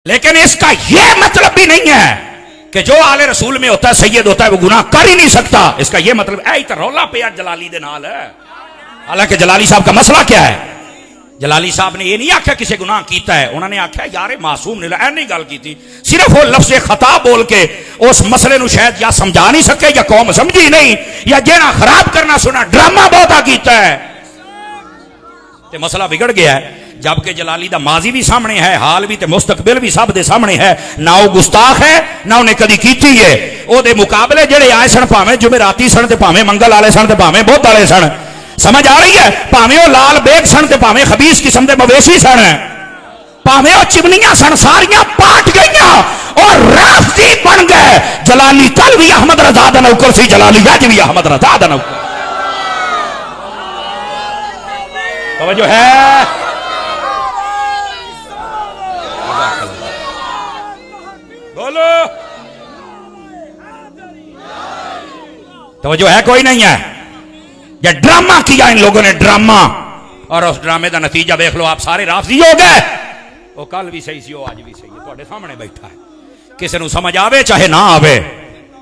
लेकिन इसका यह मतलब भी नहीं है कि जो आले रसूल में होता है सैयद होता है वो गुनाह कर ही नहीं सकता। इसका यह मतलब ऐ तो रौला पे जलाली दे नाल है। हालांकि जलाली साहब का मसला क्या है, जलाली साहब ने यह नहीं आख्या किसी गुनाह किया है, उन्होंने आख्या यार मासूम ने ऐ नहीं गल की, सिर्फ वो लफ्ज़ खता बोल के उस मसले को शायद या समझा नहीं सके या कौम समझी नहीं या जेना खराब करना सुना ड्रामा बहुता किया है ते मसला बिगड़ गया है। जबकि जलाली दा माजी भी सामने है, हाल भी ते मुस्तकबिल भी सब दे सामने है। ना वो गुस्ताख है ना उन्हें कदी कीती है। ओदे मुकाबले जेड़े आए सन भावें जुमेराती सन ते भावें मंगल वाले सन ते भावें बुध वाले सन, समझ आ रही है, भावें वो लाल बेग सन ते भावें खबीस किस्म के मवेशी सन, भावें वो चिमनियां सन, सारियां पाट गई और राफ्ती बन गए। जलाली कल भी अहमद रजा दा नौकर सी, जलाली अज भी अहमद रजा दा नौकर। जो है बोलो तो जो है कोई नहीं है। ये ड्रामा किया इन लोगों ने, ड्रामा, और उस ड्रामे का नतीजा देख लो आप, सारे राफजी हो गए। वो कल भी सही सी, वो आज भी सही है, ਤੁਹਾਡੇ सामने बैठा है, किसी को समझ आवे चाहे ना आवे।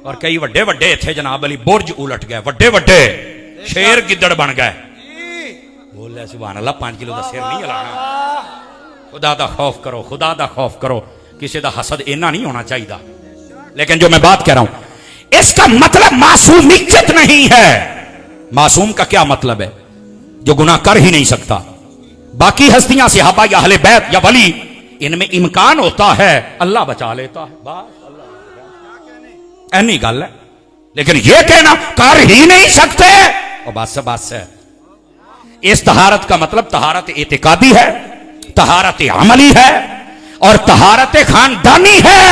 और कई वड्डे वड्डे इत्थे जनाब अली बुर्ज उलट गए, वड्डे वड्डे शेर गिद्दड़ बन गए। बोले सुभान अल्लाह, 5 किलो का सिर नहीं हिलाना। खुदा दा खौफ करो, खुदा दा खौफ करो, किसी का हसद इना नहीं होना चाहिए। लेकिन जो मैं बात कह रहा हूं इसका मतलब मासूमियत नहीं है। मासूम का क्या मतलब है? जो गुनाह कर ही नहीं सकता। बाकी हस्तियां सहाबा या अहले बैत या वली, इनमें इम्कान होता है, अल्लाह बचा लेता है, बस ऐनी गल है। लेकिन यह कहना कर ही नहीं सकते, और बस है। इस तहारत का मतलब तहारत एतिकादी है, तहारत अमली है और तहारत खानदानी है।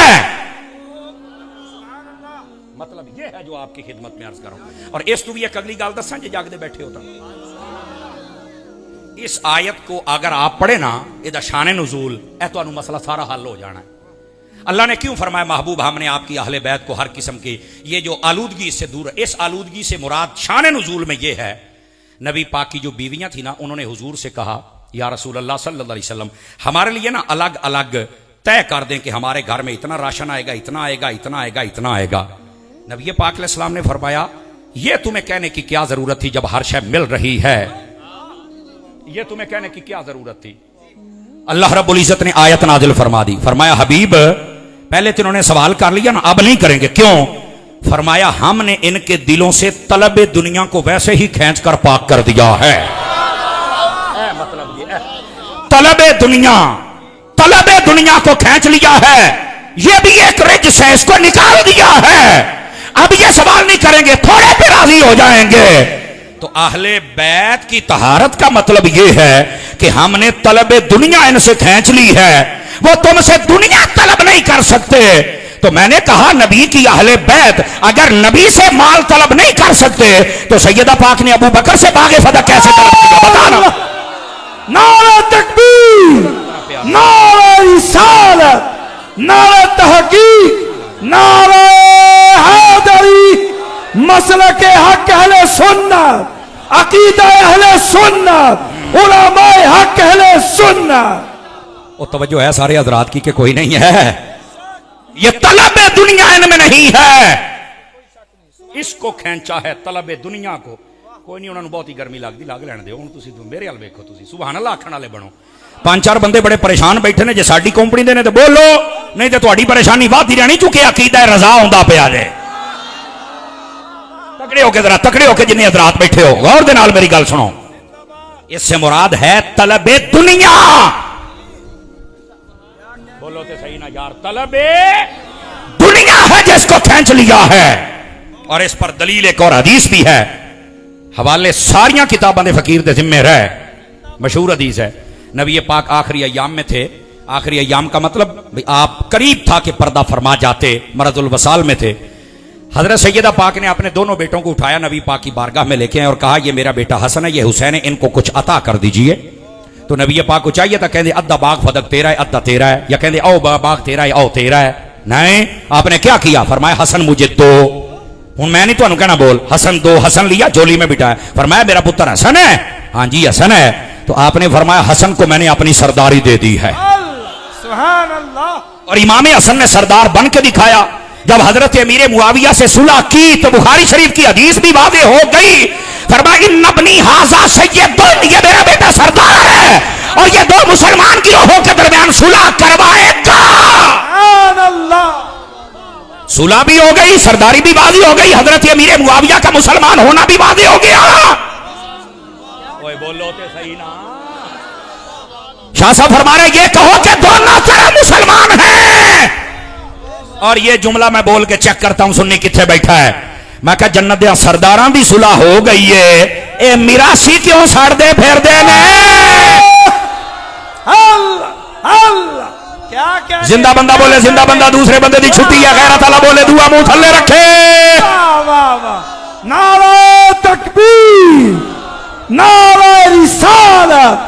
मतलब यह है जो आपकी खिदमत में अर्ज करूं। और इस तू भी एक अगली गल दसा जे जागदे बैठे होता, इस आयत को अगर आप पढ़े ना, इहदा शान नुज़ूल है, तो मसला सारा हल हो जाना है। अल्लाह ने क्यों फरमाया महबूब हमने आपकी अहले बैत को हर किस्म की ये जो आलूदगी इससे दूर है। इस आलूदगी से मुराद शान नुज़ूल में यह है, नबी पाक की जो बीवियां थी ना, उन्होंने हुजूर से कहा या रसूल अल्लाह सल्लल्लाहु अलैहि वसल्लम हमारे लिए ना अलग अलग तय कर दें कि हमारे घर में इतना राशन आएगा, इतना आएगा, इतना आएगा, इतना आएगा। नबी पाक अलैहिस्सलाम ने फरमाया यह तुम्हें कहने की क्या जरूरत थी जब हर शय मिल रही है, यह तुम्हें कहने की क्या जरूरत थी। अल्लाह रब्बुल इज्जत ने आयत नाजिल फरमा दी, फरमाया हबीब पहले तो इन्होंने सवाल कर लिया ना, अब नहीं करेंगे। क्यों? फरमाया हमने इनके दिलों से तलबे दुनिया को वैसे ही खींच कर पाक कर दिया है। मतलब ये तलबे दुनिया को खींच लिया है, ये भी एक रिज्स है, इसको निकाल दिया है। अब ये सवाल नहीं करेंगे, थोड़े पे राजी हो जाएंगे। तो अहले बैत की तहारत का मतलब ये है कि हमने तलबे दुनिया इनसे खींच ली है, वो तुमसे दुनिया तलब नहीं कर सकते। तो मैंने कहा नबी की अहले बैत अगर नबी से माल तलब नहीं कर सकते तो सैयदा पाक ने अबू बकर से बागे फदा कैसे तलब किया, बताना। नारा तकबीर, नारा रिसालत, नारा तहकीक, नारा हैदरी, मसलक हक अहले सुन्नत, अकीदा अहले सुन्नत, उलमाए हक अहले सुन्नत। और तवज्जो है सारे हजरात की कि कोई नहीं है, ये तलब दुनिया इनमें नहीं है। इसको खींचा है तलब दुनिया को। कोई नहीं, उन्होंने बहुत ही गर्मी लगती, लग लैन दो। हुण मेरे हाल वेखो, सुभान अल्लाह आखण वाले बनो। 5-4 बंदे बड़े परेशान बैठे ने, जे साडी कंपनी दे ने तो बोलो, नहीं तो तुहाडी परेशानी वधदी रहनी, चुके अकीदा रजा आउंदा पिया जे। तकड़े होके जरा तकड़े होके जिन्ने हजरात बैठे हो गौर दे नाल मेरी गल सुनो। इससे मुराद है तलबे दुनिया। बोलो तो सही ना यार, तलबे दुनिया है जिसको खींच लिया है। और इस पर दलील एक और हदीस भी है, हवाले सारियां किताबां दे फकीर दे जिम्मे रहे। मशहूर हदीस है, नबी पाक आखिरी अय्याम में थे। आखिरी अय्याम का मतलब आप करीब था कि पर्दा फरमा जाते, मरजुल वसाल में थे। हजरत सैयदा पाक ने अपने दोनों बेटों को उठाया, नबी पाक की बारगाह में लेके आए और कहा ये मेरा बेटा हसन है, ये हुसैन है, इनको कुछ अता कर दीजिए। तो नबी पाक को चाहिए था, कहते अद्धा बाग फदक तेरा है, अद्धा तेरा है, या कहते आओ बाग तेरा है, आओ तेरा है। नहीं, आपने क्या किया? फरमाया हसन मुझे दो। हूं मैं नहीं तुहानू कहना बोल हसन दो, हसन लिया जोली में बिठाया। फरमाया मेरा पुत्र हसन है? हाँ जी हसन है। तो आपने फरमाया हसन को मैंने अपनी सरदारी दे दी है। सुभान अल्लाह। और इमाम हसन ने सरदार बन के दिखाया। जब हजरत अमीर मुआविया से सुलह की तो बुखारी शरीफ की हदीस भी वाज़ेह हो गई। फरमाया नबनी हाजा सय्यदुन, ये मेरा बेटा सरदार है और ये दो मुसलमान गिरोहों के दरमियान सुलह करवाएगा। सुलह भी हो गई, सरदारी भी वाज़ेह हो गई, हजरत अमीर मुआविया का मुसलमान होना भी वाज़ेह हो गया। ओए बोलो तो सही ना। शाह साहब फरमा रहे ये कहो कि दोनों तरह मुसलमान हैं। और ये जुमला मैं बोल के चेक करता हूं सुन्नी किथे बैठा है। मैं कहा जन्नत दे सरदारां दी सुलह हो गई है, ए मिरासी क्यों सड़दे फिरदे ने? क्या जिंदा बंदा बोले जिंदा बंदा, दूसरे बंदे दी छुट्टी है, गैरत वाला बोले दुआ मुंह थल्ले रखे। नारे तकबीर, नारे रिसालत,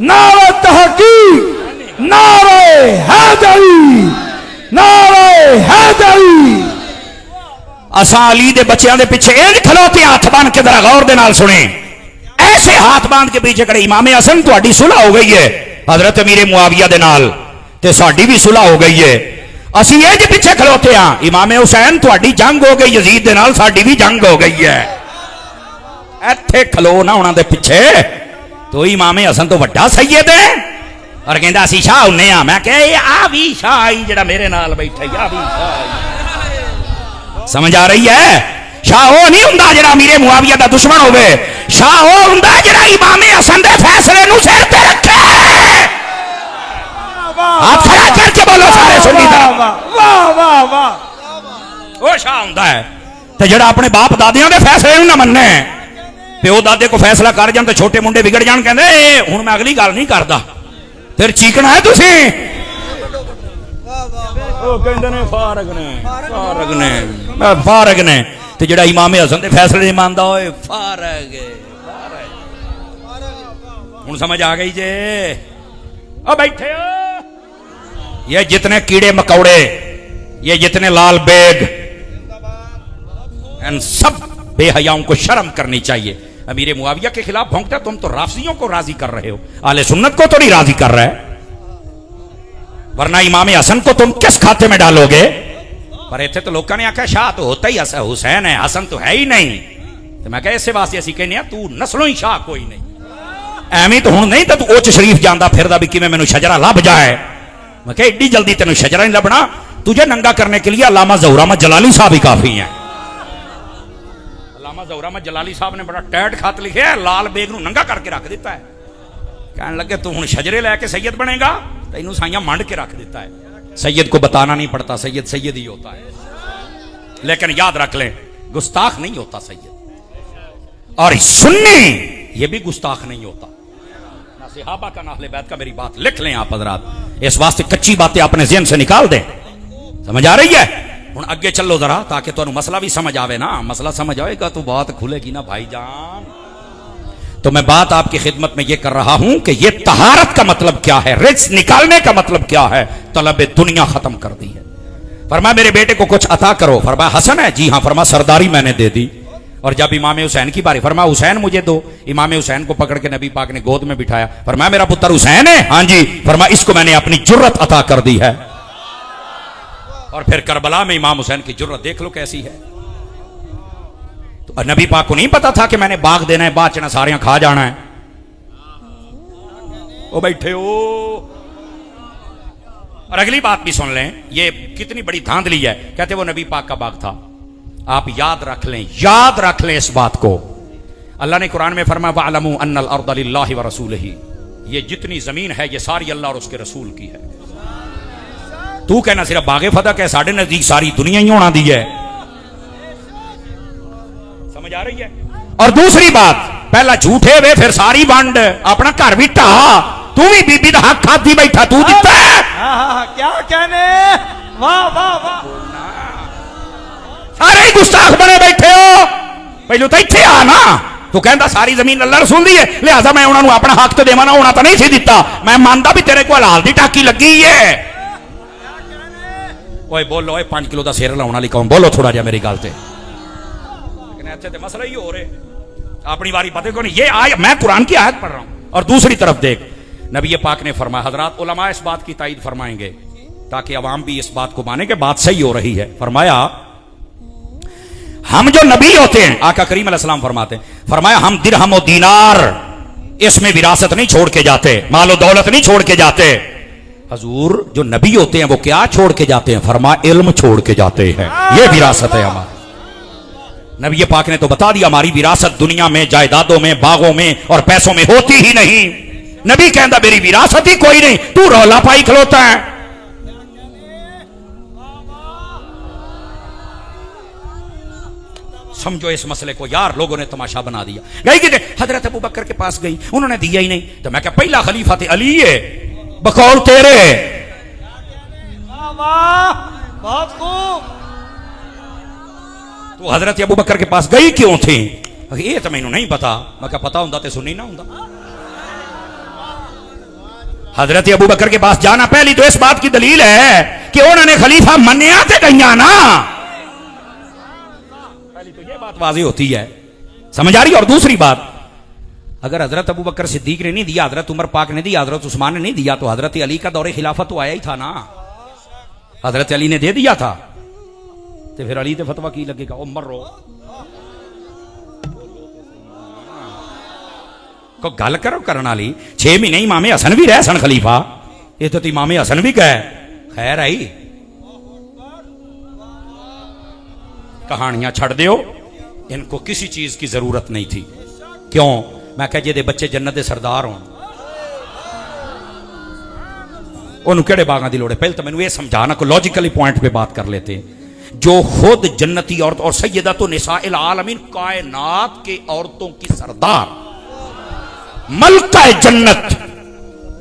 नारे तहकीक, नारे हैदरी, नारे हैदरी। असा अली दे बच्चों के पीछे इंज खलोते हाथ बांध के जरा गौर दे नाल सुने। ऐसे हाथ बांध के पीछे खड़े इमाम हसन तुहाडी सुलह हो गई है हजरत अमीर मुआविया दे नाल, ते साडी भी सुलह हो गई है। असी इंज पीछे खलोते हां, इमाम हुसैन तुहाडी जंग हो गई यजीद दे नाल, साडी भी जंग हो गई है। इत्थे खलो ना उन्हां दे पीछे, तो इमाम हसन तो वड्डा सैयद है और कहंदा असी शाह हुन्ने आ। मैं कहे आ भी शाह आई जेड़ा मेरे नाल बैठा है, आ भी शाह। समझ आ रही है? शाह वो नहीं हुंदा जेड़ा अमीर मुआविया दा दुश्मन होवे, शाह वो हुंदा जेड़ा इमाम हसन दे फैसले नु सिर ते रखे। आप खड़ा करके बोलो सारे सुन्नी तरह, वाह वाह वाह। वो शाह हुंदा है ते जेड़ा अपने बाप दादियां दे फैसले नु ना मन्ने। प्यो दादे को फैसला कर जान तो छोटे मुंडे बिगड़ जान, कहंदे हुण मैं अगली गल नहीं करदा, फिर चीकना है तुसी। ओ कहंदे ने फारग ने ते जेड़ा इमाम हसन दे फैसले नहीं मानदा ओए फारग है। हुण समझ आ गई जे? ओ बैठे हो, ये जितने कीड़े मकौड़े, ये जितने लाल बेग, इन सब बेहयाओं को शर्म करनी चाहिए। अमीर मुआविया के खिलाफ भौंकता, तुम तो राफियों को राजी कर रहे हो, आले सुन्नत को तो नहीं राजी कर रहे, वरना इमाम हसन को तुम किस खाते में डालोगे? पर इतने तो लोगों ने आख्या शाह तो होता ही हुसैन है, हसन तो है ही नहीं। तो मैं कहा इस वास्ते असीं कहने तू नस्लों ही शाह कोई नहीं, एवं तो हुण नहीं तो तू उच शरीफ जांदा फिरदा भी किवें मैनूं शजरा लभ जाए। मैं कहा एड्डी जल्दी तेनों शजरा नहीं लभना, तुझे नंगा करने के लिए अल्लामा ज़हुर अहमद जलाली साहब ही काफी है। ज़हुर अहमद जलाली साहब ने बड़ा टैट खत लिखे है, लाल बेग नूं नंगा करके रख दिता है। कहने लगे तू हुण शजरे लैके सैयद बनेगा, तैनूं साइयां मंड के रख दिता है। सैयद को बताना नहीं पड़ता, सैयद सैयद ही होता है। लेकिन याद रख लें गुस्ताख नहीं होता सैयद, और सुन्नी ये भी गुस्ताख नहीं होता। ना सहाबा का ना अहले बैत का। मेरी बात लिख लें आप हज़रात, इस वास्ते कच्ची बातें अपने ज़हन से निकाल दें। समझ आ रही है? हुण अगे चलो जरा, ताकि तुहानूं मसला भी समझ आवे ना। मसला समझ आएगा तो बात खुलेगी ना भाईजान। तो मैं बात आपकी खिदमत में यह कर रहा हूं कि यह तहारत का मतलब क्या है, रिज्क निकालने का मतलब क्या है। तलब दुनिया खत्म कर दी है। फरमाया मेरे बेटे को कुछ अता करो। फरमाया हसन है? जी हाँ। फरमाया सरदारी मैंने दे दी। और जब इमाम हुसैन की बारी, फरमाया हुसैन मुझे दो। इमाम हुसैन को पकड़ के नबी पाक ने गोद में बिठाया। फरमाया मेरा पुत्र हुसैन है? हाँ जी। फरमाया इसको मैंने अपनी जुर्रत अता कर दी है। और फिर करबला में इमाम हुसैन की जुर्रत देख लो कैसी है। तो नबी पाक को नहीं पता था कि मैंने बाग देना है, बाचना सारियां खा जाना है। ओ बैठे हो। और अगली बात भी सुन लें, ये कितनी बड़ी धांधली है। कहते वो नबी पाक का बाग था। आप याद रख लें इस बात को। अल्लाह ने कुरान में फरमाया वअलमू अन्नल अर्द लिल्लाहि व रसूलिही, ये जितनी जमीन है ये सारी अल्लाह और उसके रसूल की है। तू कहना सिर्फ बागे फतह है, साढ़े नजदीक सारी दुनिया ही होना दी है। समझ आ रही है? और दूसरी बात, पहला झूठे वे फिर सारी वंड, अपना घर भी ढा, तू भी बीबी का हक खाती बैठा, तू दिता है। क्या कहने, वाह वाह वाह। सारे ही गुस्ताख बने बैठे हो। पहलू तो इत्थे आ ना, तू कहता सारी जमीन अल्लाह रसूल दी है, लिहाजा मैं उन्होंने अपना हक तो देवा ना होना तो नहीं सी दिता। मैं मानता भी तेरे को हलाल दी टाकी लगी है। ओए बोलो, ओए 5 किलो का सिर लाने वाली कौन, बोलो थोड़ा जा मेरी गल से। लेकिन अच्छे तो मसला ही हो रहे, अपनी बारी पता को नहीं। ये आयत मैं कुरान की आयत पढ़ रहा हूं। और दूसरी तरफ देख, नबी पाक ने फरमाया, हजरात उलमा इस बात की तायीद फरमाएंगे ताकि अवाम भी इस बात को माने कि बात सही हो रही है। फरमाया हम जो नबी होते हैं, आका करीम अलैहिस्सलाम फरमाते हैं, फरमाया हम दिरहम और दीनार इसमें विरासत नहीं छोड़ के जाते, मालो दौलत नहीं छोड़ के जाते। हजूर जो नबी होते हैं वो क्या छोड़ के जाते हैं? फरमाया इल्म छोड़ के जाते हैं, ये विरासत है हमारी। नबी पाक ने तो बता दिया हमारी विरासत दुनिया में जायदादों में बागों में और पैसों में होती ही नहीं। नबी कहता मेरी विरासत ही कोई नहीं, तू रौला पाई खलोता है। समझो इस मसले को यार, लोगों ने तमाशा बना दिया। गई कि हजरत अबू बकर के पास गई, उन्होंने दिया ही नहीं। तो मैं क्या पहला खलीफा थे अली है बकौल तेरे। बहुत खूब। तो हजरत अबू बकर के पास गई क्यों थी? ये तो मैनू नहीं पता। मैं क्या पता होंदा ते सुनी ना होंदा। हजरत अबू बकर के पास जाना पहली तो इस बात की दलील है कि उन्होंने खलीफा मन्या ते गईया ना। पहली तो ये बात वाज़ेह होती है, समझ आ रही है। और दूसरी बात, अगर हजरत अबू बकर सिद्दीक ने नहीं दिया, हजरत उमर पाक ने दिया, हजरत उस्मान ने नहीं दिया, तो हजरत अली का दौरे खिलाफत तो आया ही था ना। हजरत अली ने दे दिया था, तो फिर अली ते फतवा की लगेगा? उमर रो को गल करो करना ली। 6 महीने इमामे हसन भी रह सन खलीफा, ये तो इमामे हसन भी कहे। खैर आई कहानियां छड़ दियो, इनको किसी चीज की जरूरत नहीं थी। क्यों? मैं कह जे बच्चे जन्नत के सरदार हों, उन्होंने केड़े बागां दी लोड़ है? पहले तो मैंने ये समझाना को लॉजिकली पॉइंट पे बात कर लेते हैं। जो खुद जन्नती औरत और सैयदतुन निसाइल आलमीन, कायनात के औरतों की सरदार, मलका जन्नत,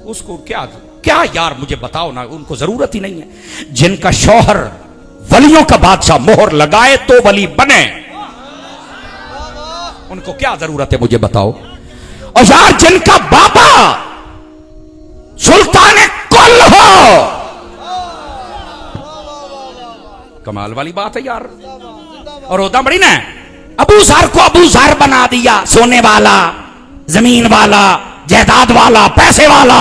उसको क्या क्या यार मुझे बताओ ना, उनको जरूरत ही नहीं है। जिनका शौहर वलियों का बादशाह मोहर लगाए तो वली बने, उनको क्या जरूरत है मुझे बताओ। और यार जिनका बाबा सुल्तान कुल हो, कमाल वाली बात है यार। और होता बड़ी ना, अबू ज़र को अबू ज़र बना दिया, सोने वाला, जमीन वाला, जायदाद वाला, पैसे वाला।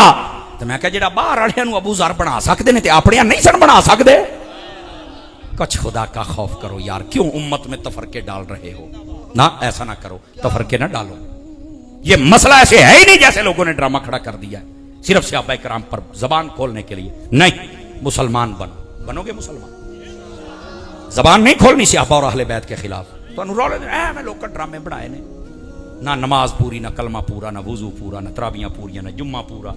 तो मैं कह जेड़ा बाहर वाले अबू ज़र बना सकते ने, अपने नहीं सन बना सकते। कुछ खुदा का खौफ करो यार, क्यों उम्मत में तफरके डाल रहे हो? ना ऐसा ना करो, तफरके ना डालो। ये मसला ऐसे है ही नहीं जैसे लोगों ने ड्रामा खड़ा कर दिया है, सिर्फ सहाबा किराम पर जबान खोलने के लिए। नहीं, मुसलमान बनो, बनोगे मुसलमान। जबान नहीं खोलनी सहाबा और अहले बैत के खिलाफ। तो अनुरोध मैं लोग ड्रामे बनाए ने, ना नमाज पूरी, ना कलमा पूरा, ना वुजू पूरा, ना तराबियां पूरी, ना जुम्मा पूरा,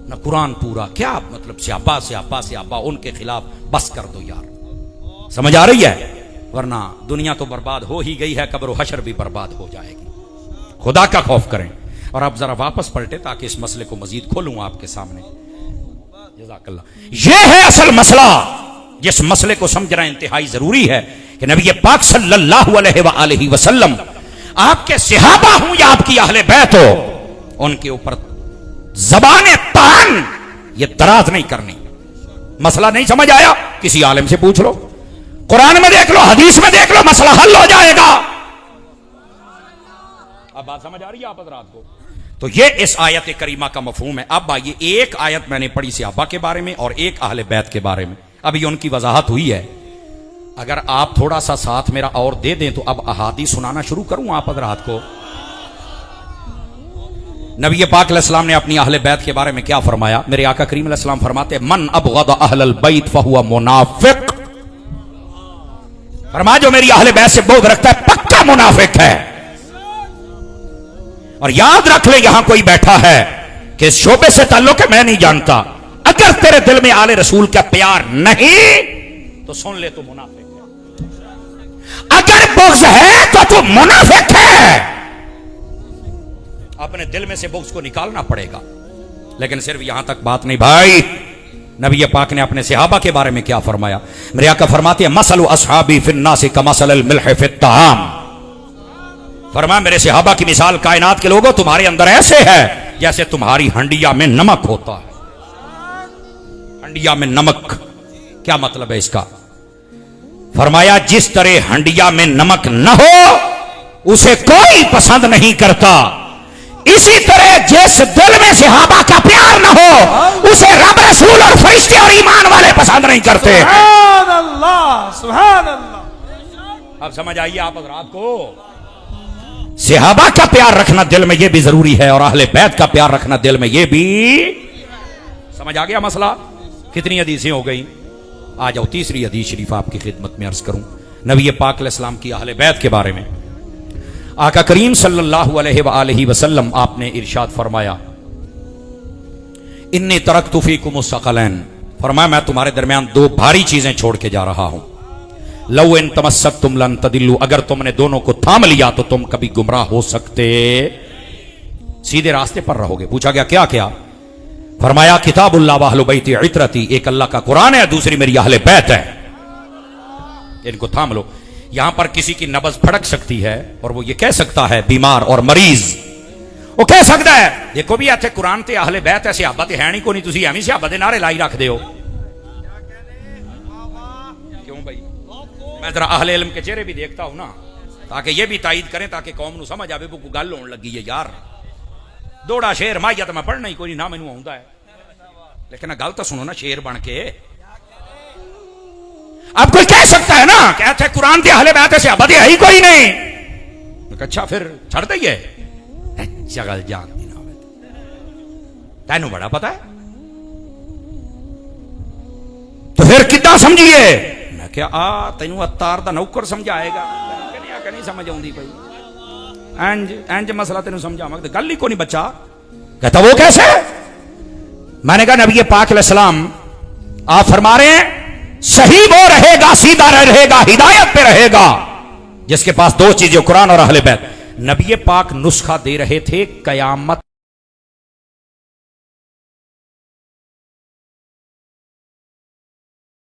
ना कुरान पूरा। क्या मतलब? सहाबा सहाबा सहाबा, उनके खिलाफ बस कर दो यार। समझ आ रही है? वरना दुनिया तो बर्बाद हो ही गई है, कब्र हशर भी बर्बाद हो जाएगी। खुदा का खौफ करें। और अब जरा वापस पलटे ताकि इस मसले को मजीद खोलूं आपके सामने। जज़ाकल्लाह। यह है असल मसला, जिस मसले को समझना इंतहाई जरूरी है कि नबी पाक सल्लल्लाहु अलैहि वसल्लम, आपके सहाबा हूं या आपकी अहले बैत हो, उनके ऊपर ज़बान तान ये दराज नहीं करनी। मसला नहीं समझ आया? किसी आलिम से पूछ लो, कुरान में देख लो, हदीस में देख लो, मसला हल हो जाएगा। अब बात समझ आ रही है आप हज़रात को? तो ये इस आयत करीमा का मफहूम है। अब आइए, एक आयत मैंने पढ़ी सहाबा के बारे में और एक अहले बैत के बारे में, अभी उनकी वजाहत हुई है। अगर आप थोड़ा सा साथ मेरा और दे दें तो अब अहादीस सुनाना शुरू करूं आप हज़रात को। नबी पाक अलैहिस्सलाम ने अपनी अहले बैत के बारे में क्या फरमाया? मेरे आका करीम अलैहिस्सलाम फरमाते हैं, मन अबग़द अहलल बैत फहुवा मुनाफिक। फरमा जो मेरी अहले बैत से बुग़्ज़ रखता है पक्का मुनाफिक है। और याद रख ले, यहां कोई बैठा है कि इस शोबे से ताल्लुक है, मैं नहीं जानता, अगर तेरे दिल में आले रसूल का प्यार नहीं तो सुन ले, तो मुनाफिक है। अगर बुग़्ज़ है तो तू मुनाफिक है। अपने दिल में से बुग़्ज़ को निकालना पड़ेगा। लेकिन सिर्फ यहां तक बात नहीं भाई, नबी पाक ने अपने सहाबा के बारे में क्या फरमाया? मेरे आका फरमाते हैं, मसलु अस्हाबी फिन्नास कमसलिल मिल्ह फित्ताम। फरमाया मेरे सहाबा की मिसाल कायनात के लोगों तुम्हारे अंदर ऐसे है जैसे तुम्हारी हंडिया में नमक होता है। हंडिया में नमक, क्या मतलब है इसका? फरमाया जिस तरह हंडिया में नमक न हो उसे कोई पसंद नहीं करता, इसी तरह जिस दिल में सहाबा का प्यार न हो उसे रब रसूल और फरिश्ते और ईमान वाले पसंद नहीं करते। सुभान अल्लाह, सुभान अल्लाह। अब समझ आइए आप हज़रात को, सहाबा का प्यार रखना दिल में यह भी जरूरी है और अहले बैत का प्यार रखना दिल में यह भी। समझ आ गया मसला? कितनी हदीसें हो गई? आ जाओ तीसरी हदीस शरीफ आपकी खिदमत में अर्ज करूं, नबी पाक अलैहिस्सलाम की अहले बैत के बारे में। आका करीम सल्लल्लाहु अलैहि वसल्लम आपने इरशाद फरमाया, इन्नी तरक्तु फीकुम अस्सक़लैन, फरमाया मैं तुम्हारे दरमियान दो भारी चीजें छोड़ के जा रहा हूं। लौ इन तमस्सकतुम लन तदिल्लु, अगर तुमने दोनों को थाम लिया तो तुम कभी गुमराह हो सकते, सीधे रास्ते पर रहोगे। पूछा गया क्या क्या? फरमाया किताबुल्लाह व अहलु बैती इतरती, एक अल्लाह का कुरान है, दूसरी मेरी अहले बैत है, इनको थाम लो। यहां पर किसी की नब्ज फड़क सकती है और वो ये कह सकता है, बीमार और मरीज वो कह सकता है देखो भी इतने कुरान ते अहले बैत है, सहाबा ते है नहीं, को नहीं, तुसी एवं सहाबा दे नारे लाई रखते हो। क्यों भाई? मैं जरा अहले इल्म के चेहरे भी देखता हूं ना, ताकि ये भी तायद करें, ताकि कौम नू समझ आवे वो गल होने लगी है यार। दौड़ा शेर माइया तो मैं पढ़ना ही कोई ना, मैनू आउंदा है, लेकिन गल तो सुनो ना शेर बन के। अब कोई कह सकता है ना कहते कुरान के अहले बैत से अबदी है ही कोई नहीं, अच्छा फिर छड़ दइए, जगल जान दी ना तेनू बड़ा पता है, तो फिर कितना समझिए? मैं क्या तेनू अतार दा नौकर समझाएगा? नहीं समझ आउंदी भाई, इंज इंज मसला तेनू समझावांगा तो गल ही को नहीं बच्चा। कहता वो कैसे? मैंने कहा नबी पाक अलैहिस्सलाम आप फरमा रहे हैं सही वो रहेगा, सीधा रहेगा, हिदायत पे रहेगा जिसके पास दो चीजें कुरान और अहले बैत। नबी पाक नुस्खा दे रहे थे कयामत